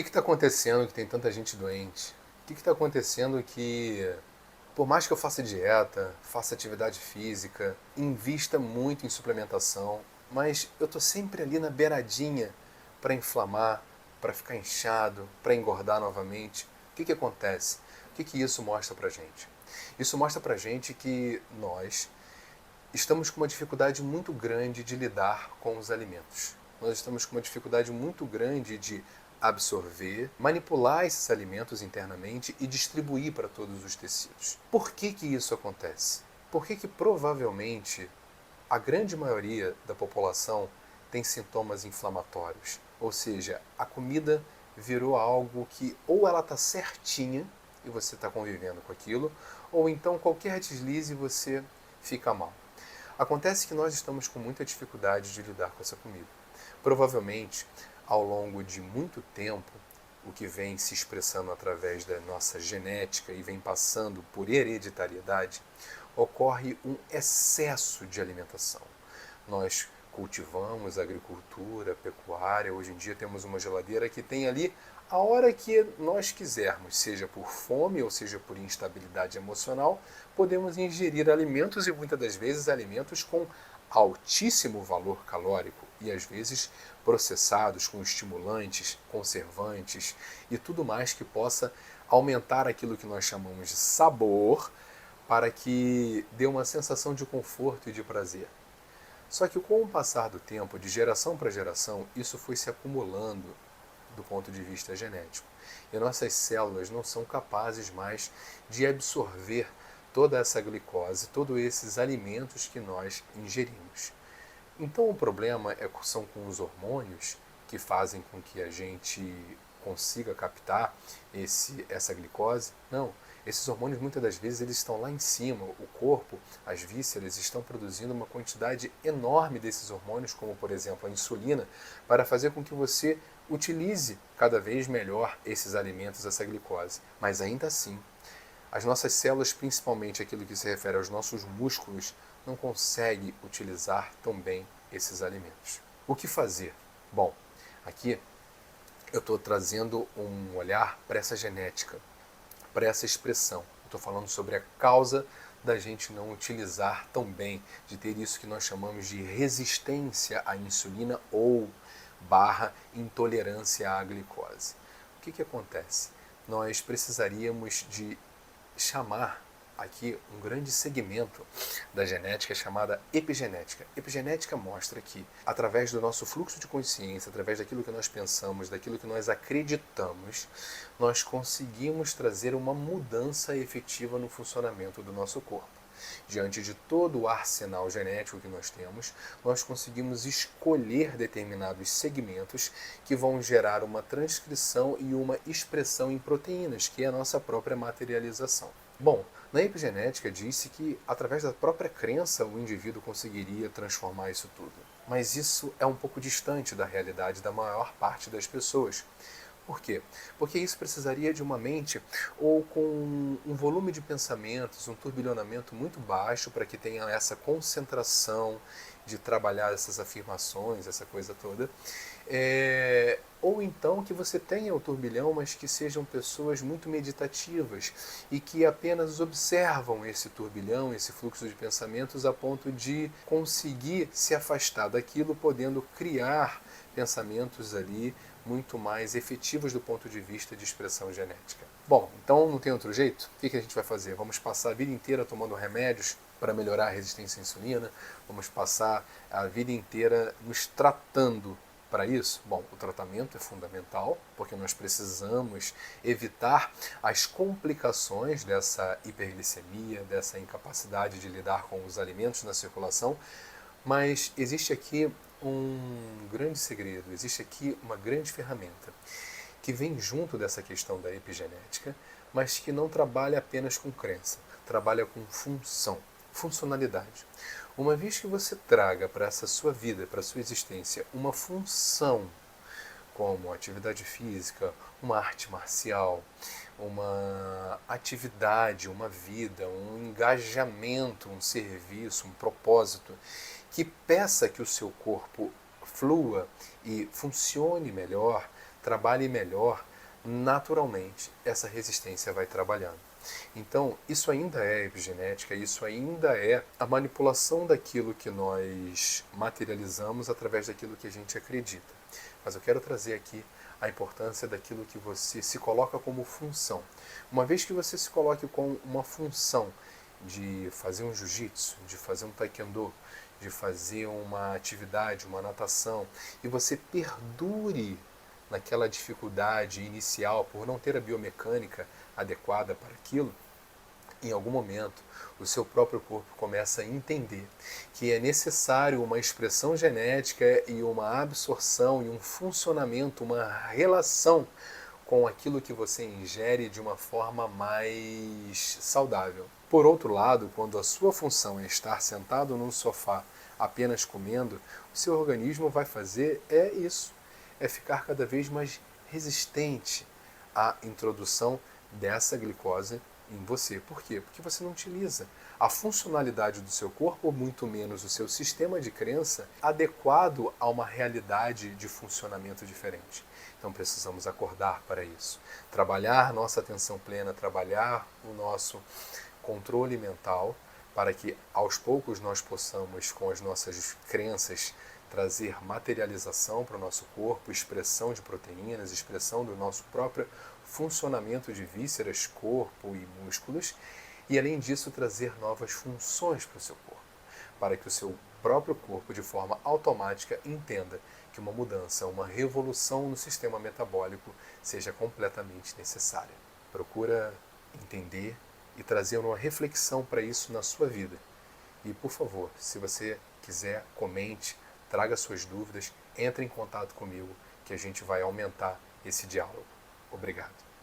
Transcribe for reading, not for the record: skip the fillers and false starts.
que está acontecendo que tem tanta gente doente? O que está acontecendo que, por mais que eu faça dieta, faça atividade física, invista muito em suplementação, mas eu tô sempre ali na beiradinha para inflamar, para ficar inchado, para engordar novamente? O que acontece? O que isso mostra pra gente? Isso mostra pra gente que nós estamos com uma dificuldade muito grande de lidar com os alimentos. Nós estamos com uma dificuldade muito grande de absorver, manipular esses alimentos internamente e distribuir para todos os tecidos. Por que isso acontece? Por que provavelmente a grande maioria da população tem sintomas inflamatórios? Ou seja, a comida virou algo que ou ela está certinha e você está convivendo com aquilo, ou então qualquer deslize você fica mal. Acontece que nós estamos com muita dificuldade de lidar com essa comida. Provavelmente, ao longo de muito tempo, o que vem se expressando através da nossa genética e vem passando por hereditariedade, ocorre um excesso de alimentação. Nós cultivamos agricultura, pecuária, hoje em dia temos uma geladeira que tem ali a hora que nós quisermos, seja por fome ou seja por instabilidade emocional, podemos ingerir alimentos e muitas das vezes alimentos com altíssimo valor calórico e às vezes processados com estimulantes, conservantes e tudo mais que possa aumentar aquilo que nós chamamos de sabor para que dê uma sensação de conforto e de prazer. Só que com o passar do tempo, de geração para geração, isso foi se acumulando do ponto de vista genético. E nossas células não são capazes mais de absorver toda essa glicose, todos esses alimentos que nós ingerimos. Então o problema são com os hormônios que fazem com que a gente consiga captar essa glicose? Não. Esses hormônios muitas das vezes eles estão lá em cima. O corpo, as vísceras estão produzindo uma quantidade enorme desses hormônios, como por exemplo a insulina, para fazer com que você utilize cada vez melhor esses alimentos, essa glicose. Mas ainda assim, as nossas células, principalmente aquilo que se refere aos nossos músculos, não conseguem utilizar tão bem esses alimentos. O que fazer? Bom, aqui eu estou trazendo um olhar para essa genética, para essa expressão. Estou falando sobre a causa da gente não utilizar tão bem, de ter isso que nós chamamos de resistência à insulina ou barra intolerância à glicose. O que acontece? Nós precisaríamos de chamar aqui um grande segmento da genética chamada epigenética. Epigenética mostra que, através do nosso fluxo de consciência, através daquilo que nós pensamos, daquilo que nós acreditamos, nós conseguimos trazer uma mudança efetiva no funcionamento do nosso corpo. Diante de todo o arsenal genético que nós temos, nós conseguimos escolher determinados segmentos que vão gerar uma transcrição e uma expressão em proteínas, que é a nossa própria materialização. Bom, na epigenética disse que através da própria crença o indivíduo conseguiria transformar isso tudo. Mas isso é um pouco distante da realidade da maior parte das pessoas. Por quê? Porque isso precisaria de uma mente ou com um volume de pensamentos, um turbilhonamento muito baixo para que tenha essa concentração de trabalhar essas afirmações, essa coisa toda. Ou então que você tenha o turbilhão, mas que sejam pessoas muito meditativas e que apenas observam esse turbilhão, esse fluxo de pensamentos a ponto de conseguir se afastar daquilo, podendo criar pensamentos ali muito mais efetivos do ponto de vista de expressão genética. Bom, então não tem outro jeito? O que a gente vai fazer? Vamos passar a vida inteira tomando remédios para melhorar a resistência à insulina? Vamos passar a vida inteira nos tratando para isso? Bom, o tratamento é fundamental, porque nós precisamos evitar as complicações dessa hiperglicemia, dessa incapacidade de lidar com os alimentos na circulação, mas existe aqui um grande segredo, existe aqui uma grande ferramenta que vem junto dessa questão da epigenética, mas que não trabalha apenas com crença, trabalha com função, funcionalidade. Uma vez que você traga para essa sua vida, para a sua existência, uma função, como atividade física, uma arte marcial, uma atividade, uma vida, um engajamento, um serviço, um propósito, que peça que o seu corpo flua e funcione melhor, trabalhe melhor, naturalmente essa resistência vai trabalhando. Então, isso ainda é epigenética, isso ainda é a manipulação daquilo que nós materializamos através daquilo que a gente acredita. Mas eu quero trazer aqui a importância daquilo que você se coloca como função. Uma vez que você se coloque com uma função de fazer um jiu-jitsu, de fazer um taekwondo, de fazer uma atividade, uma natação, e você perdure naquela dificuldade inicial por não ter a biomecânica adequada para aquilo, em algum momento o seu próprio corpo começa a entender que é necessário uma expressão genética e uma absorção e um funcionamento, uma relação com aquilo que você ingere de uma forma mais saudável. Por outro lado, quando a sua função é estar sentado num sofá apenas comendo, o seu organismo vai fazer isso, é ficar cada vez mais resistente à introdução dessa glicose em você. Por quê? Porque você não utiliza a funcionalidade do seu corpo, ou muito menos o seu sistema de crença, adequado a uma realidade de funcionamento diferente. Então precisamos acordar para isso. Trabalhar nossa atenção plena, trabalhar o nosso controle mental, para que aos poucos nós possamos, com as nossas crenças, trazer materialização para o nosso corpo, expressão de proteínas, expressão do nosso próprio funcionamento de vísceras, corpo e músculos, e além disso trazer novas funções para o seu corpo, para que o seu próprio corpo, de forma automática, entenda que uma mudança, uma revolução no sistema metabólico seja completamente necessária. Procura entender e trazer uma reflexão para isso na sua vida. E, por favor, se você quiser, comente, traga suas dúvidas, entre em contato comigo, que a gente vai aumentar esse diálogo. Obrigado.